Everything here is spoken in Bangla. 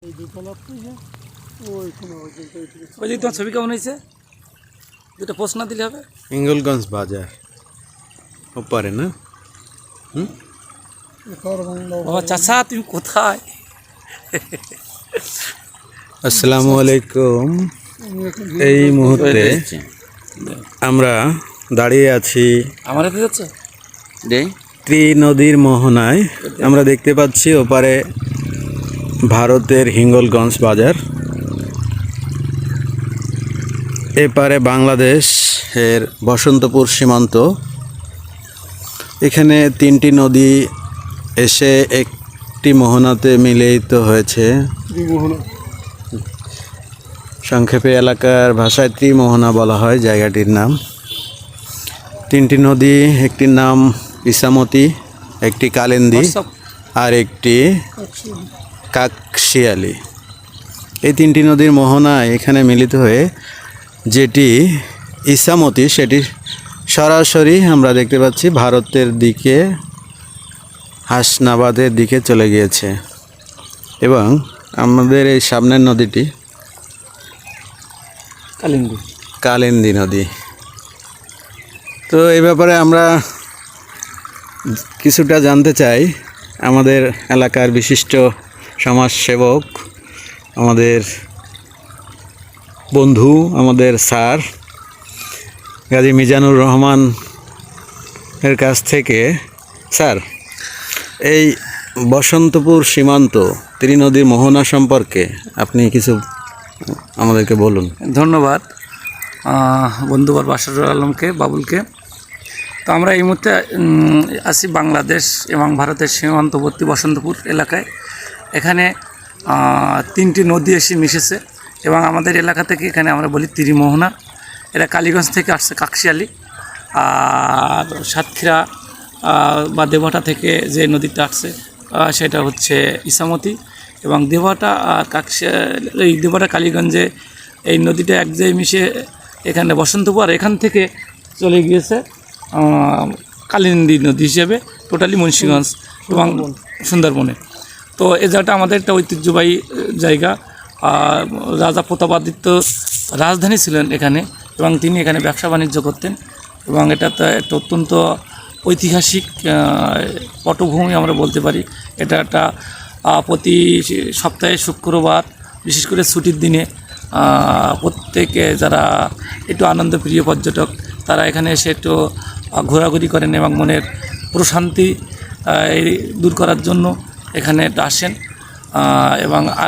ওই যে তোমার ছবি কেমন হয়েছে? দুটো পোস্ট না দিলে হবে। হিঙ্গলগঞ্জ বাজার ওপারে না? বাবা চাচা তুমি কোথায়? আসসালামু আলাইকুম। এই মুহূর্তে আমরা দাঁড়িয়ে আছি আমার হাতে যাচ্ছে ত্রি নদীর মোহনায়। আমরা দেখতে পাচ্ছি ওপারে ভারতের হিঙ্গলগঞ্জ বাজার, এপারে বাংলাদেশের বসন্তপুর সীমান্ত। এখানে তিনটি নদী এসে একটি মোহনাতে মিলিত হয়েছে। সংক্ষেপে এলাকার ভাষায় ত্রিমোহনা বলা হয় জায়গাটির নাম। তিনটি নদী, একটির নাম ইসামতি, একটি কালিন্দী আর একটি কাকশিয়ালি। এই তিনটি নদীর মোহনায় এখানে মিলিত হয়ে যেটি ইসামতি, সেটি সরাসরি আমরা দেখতে পাচ্ছি ভারতের দিকে, হাসনাবাদের দিকে চলে গিয়েছে। এবং আমাদের এই সামনের নদীটি কালিন্দী নদী। তো এই ব্যাপারে আমরা কিছুটা জানতে চাই। আমাদের এলাকার বিশিষ্ট সমাজসেবক, আমাদের বন্ধু, আমাদের স্যার গাজী মিজানুর রহমান এর কাছ থেকে, স্যার এই বসন্তপুর সীমান্ত ত্রিনদীর মোহনা সম্পর্কে আপনি কিছু আমাদেরকে বলুন। ধন্যবাদ বন্ধুবার বাশারুল আলমকে, বাবুলকে। তো আমরা এই মুহূর্তে আছি বাংলাদেশ এবং ভারতের সীমান্তবর্তী বসন্তপুর এলাকায়। এখানে তিনটি নদী এসে মিশেছে এবং আমাদের এলাকা থেকে এখানে আমরা বলি ত্রিমোহনা। এরা কালীগঞ্জ থেকে আসছে কাকশিয়ালি, আর সাতক্ষীরা বা দেবহাটা থেকে যে নদীটা আসছে সেটা হচ্ছে ইসামতি। এবং দেবহাটা আর এই দেবহাটা কালীগঞ্জে এই নদীটা এক জায়গায় মিশে এখানে বসন্তপুর, আর এখান থেকে চলে গিয়েছে কালিন্দী নদী হিসেবে টোটালি মুন্সিগঞ্জ এবং সুন্দরবনে। তো এই জায়গাটা আমাদের একটা ঐতিহ্যবাহী জায়গা। রাজা প্রতাপাদিত্য রাজধানী ছিলেন এখানে এবং তিনি এখানে ব্যবসা বাণিজ্য করতেন। এবং এটা তো একটা অত্যন্ত ঐতিহাসিক পটভূমি আমরা বলতে পারি। এটা একটা প্রতি সপ্তাহে শুক্রবার, বিশেষ করে ছুটির দিনে প্রত্যেকে যারা একটু আনন্দপ্রিয় পর্যটক, তারা এখানে এসে একটু ঘোরাঘুরি করেন এবং মনের প্রশান্তি দূর করার জন্য এখানে আসেন। এবং